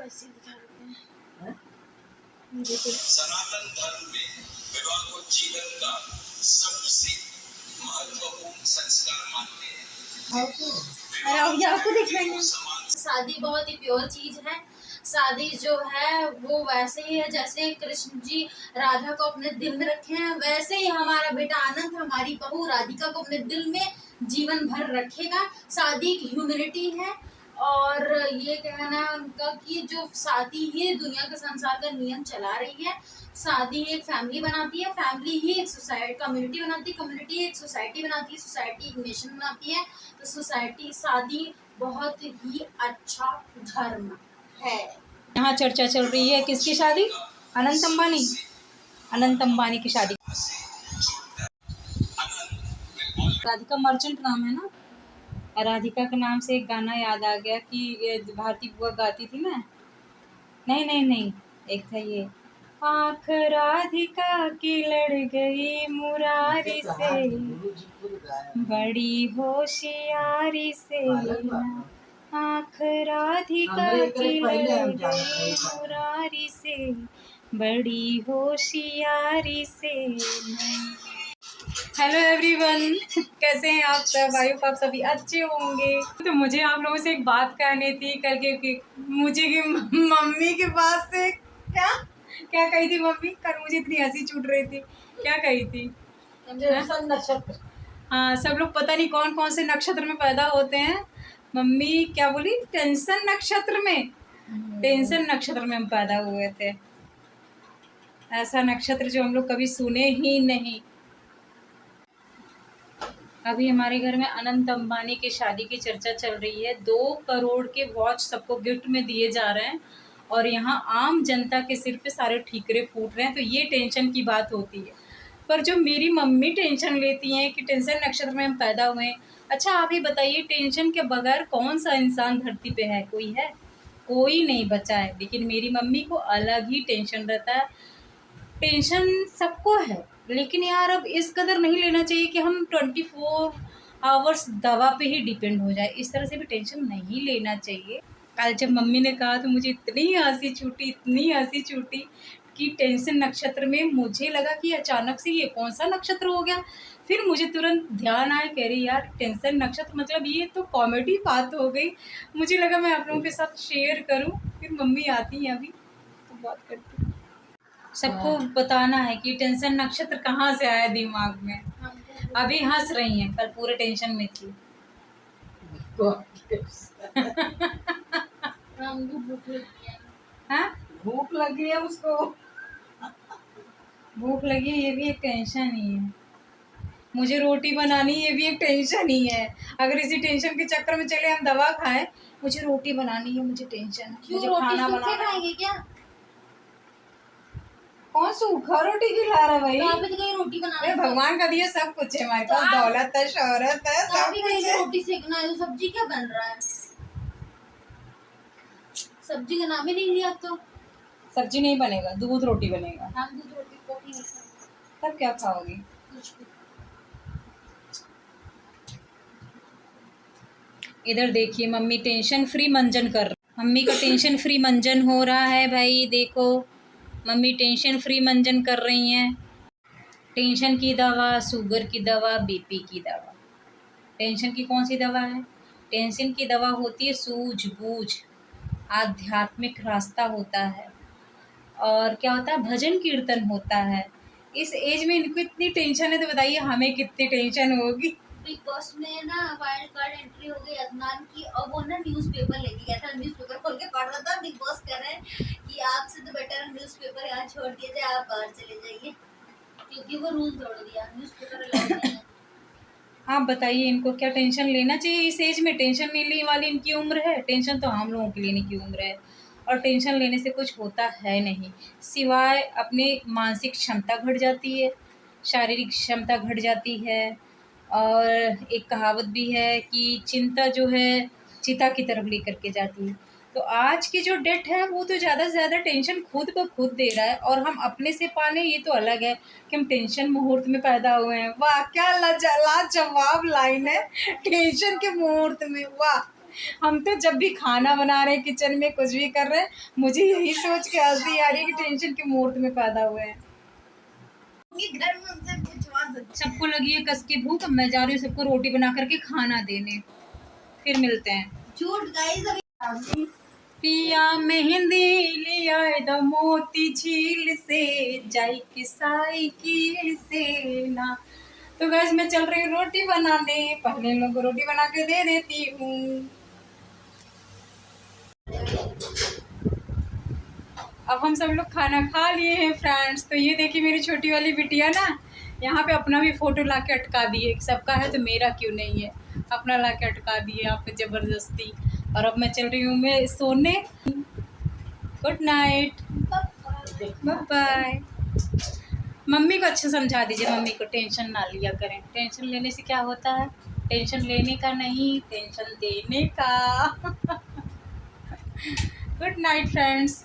ऐसे दिखा देते हैं। सनातन धर्म में विवाह को जीवन का सबसे महत्वपूर्ण संस्कार मानते हैं। अरे आपको दिखाएंगे। शादी बहुत ही प्योर चीज है। शादी जो है वो वैसे ही है जैसे कृष्ण जी राधा को अपने दिल में रखे हैं, वैसे ही हमारा बेटा आनंद हमारी बहू राधिका को अपने दिल में जीवन भर रखेगा। शादी एक ह्यूमैनिटी है और ये कहना है उनका कि जो शादी ही दुनिया के संसार का नियम चला रही है। शादी एक फैमिली बनाती है, फैमिली ही एक सोसाइटी कम्युनिटी बनाती है, कम्युनिटी एक सोसाइटी बनाती है, सोसाइटी एक नेशन बनाती है। तो सोसाइटी शादी बहुत ही अच्छा धर्म है। यहाँ चर्चा चल रही है किसकी शादी? अनंत अंबानी। अनंत अंबानी की शादी। राधिका मर्चेंट नाम है ना। राधिका के नाम से एक गाना याद आ गया कि भारती बुआ गाती थी ना। नहीं नहीं नहीं, एक था ये, आँख राधिका की लड़ गई मुरारी से, बड़ी होशियारी से, आँख राधिका की लड़ गई मुरारी से, बड़ी होशियारी से। हेलो एवरीवन, कैसे हैं आप सब? आई होप आप सभी अच्छे होंगे। तो मुझे आप लोगों से एक बात कहनी थी कल के कि मुझे कि मम्मी के पास से क्या क्या कही थी मम्मी? कल मुझे इतनी हंसी छूट रही थी। क्या कही थी? नक्षत्र। हाँ, सब लोग पता नहीं कौन कौन से नक्षत्र में पैदा होते हैं। मम्मी क्या बोली? टेंशन नक्षत्र में। टेंशन नक्षत्र में हम पैदा हुए थे। ऐसा नक्षत्र जो हम लोग कभी सुने ही नहीं। अभी हमारे घर में अनंत अंबानी की शादी की चर्चा चल रही है। 2 करोड़ के वॉच सबको गिफ्ट में दिए जा रहे हैं और यहाँ आम जनता के सिर पे सारे ठीकरे फूट रहे हैं। तो ये टेंशन की बात होती है। पर जो मेरी मम्मी टेंशन लेती हैं कि टेंशन नक्षत्र में हम पैदा हुए हैं। अच्छा आप ही बताइए, टेंशन के बगैर कौन सा इंसान धरती पे है? कोई है? कोई नहीं बचा है। लेकिन मेरी मम्मी को अलग ही टेंशन रहता है। टेंशन सबको है, लेकिन यार अब इस कदर नहीं लेना चाहिए कि हम 24 आवर्स दवा पे ही डिपेंड हो जाए। इस तरह से भी टेंशन नहीं लेना चाहिए। कल जब मम्मी ने कहा तो मुझे इतनी हंसी छूटी, इतनी हंसी छूटी कि टेंशन नक्षत्र में मुझे लगा कि अचानक से ये कौन सा नक्षत्र हो गया। फिर मुझे तुरंत ध्यान आया, कह रही यार टेंशन नक्षत्र मतलब ये तो कॉमेडी बात हो गई। मुझे लगा मैं आप लोगों के साथ शेयर करूँ। फिर मम्मी आती हैं अभी तो बात करती हूँ। सबको बताना है कि टेंशन नक्षत्र कहाँ से आया दिमाग में। अभी हंस रही हैं, कल पूरे टेंशन में थी। भूख लगी है उसको। भूख लगी है, ये भी एक टेंशन ही है। मुझे रोटी बनानी, ये भी एक टेंशन ही है। अगर इसी टेंशन के चक्कर में चले हम दवा खाएं, मुझे रोटी बनानी है, मुझे टेंशन है। मुझे खाना बनाना है। क्या कौन सूखा रोटी खिला रहा भाई? आप भी कहीं रोटी बनाना है। भगवान का दिया सब कुछ है हमारे पास, दौलत है, शोहरत है, सब कुछ है। रोटी सेकना है। सब्जी क्या बन रहा है? सब्जी का नाम ही नहीं लिया तो। सब्जी नहीं बनेगा, दूध रोटी बनेगा। हम दूध रोटी कोटी नहीं खाते। तब क्या खाओगी? इधर देखिए मम्मी टेंशन फ्री मंजन कर रही। मम्मी का टेंशन फ्री मंजन हो रहा है भाई। देखो मम्मी टेंशन फ्री मंजन कर रही हैं। टेंशन की दवा, शुगर की दवा, बीपी की दवा। टेंशन की कौन सी दवा है? टेंशन की दवा होती है सूझबूझ, आध्यात्मिक रास्ता होता है और क्या होता है, भजन कीर्तन होता है। इस एज में इनको इतनी टेंशन है तो बताइए हमें कितनी टेंशन होगी। बिग बॉस में ना वाइल्ड कार्ड एंट्री हो गई अदनान की और वो ना न्यूज़पेपर लेके गया था। न्यूज़पेपर खोल के पढ़ रहा था। बिग बॉस कह रहे हैं कि आपसे तो बेटर न्यूज़पेपर यहाँ छोड़ दिया जाए, आप बाहर चले जाइए, क्योंकि वो रूल तोड़ दिया, न्यूज़पेपर अलाउड नहीं है। आप बताइए इनको क्या टेंशन लेना चाहिए इस एज में? टेंशन लेने वाली इनकी उम्र है। टेंशन तो हम लोगों की लेने की उम्र है और टेंशन लेने से कुछ होता है नहीं, सिवाय अपनी मानसिक क्षमता घट जाती है, शारीरिक क्षमता घट जाती है। और एक कहावत भी है कि चिंता जो है चिता की तरफ लेकर के जाती है। तो आज की जो डेट है वो तो ज़्यादा से ज़्यादा टेंशन खुद ब खुद दे रहा है और हम अपने से पालें ये तो अलग है कि हम टेंशन मुहूर्त में पैदा हुए हैं। वाह क्या लाजवाब लाइन है, टेंशन के मुहूर्त में। वाह हम तो जब भी खाना बना रहे हैं किचन में कुछ भी कर रहे हैं, मुझे यही सोच के हंसी आ रही है कि टेंशन के मूड में पैदा हुए हैं। घर में उनसे पूछवा सकते सबको लगी है कस की भूख, अब मैं जा रही हूँ सबको रोटी बना करके खाना देने। फिर मिलते हैं। झूठ गाइस अभी पिया मेहंदी लिया द मोती झील से, जाई की साइकिल से ना। तो गाइस मैं चल रही हूँ रोटी बनाने, पहले इन लोगों को रोटी बना के दे देती हूँ। अब हम सब लोग खाना खा लिए हैं फ्रेंड्स। तो ये देखिए मेरी छोटी वाली बिटिया ना यहाँ पे अपना भी फोटो ला के अटका दिए, सबका है तो मेरा क्यों नहीं है, अपना ला के अटका दिए यहाँ पे ज़बरदस्ती। और अब मैं चल रही हूँ मैं सोने। Good night, bye bye. Mummy को अच्छा समझा दीजिए, मम्मी को टेंशन ना लिया करें। टेंशन लेने से क्या होता है, टेंशन लेने का नहीं, टेंशन देने का। Good night friends.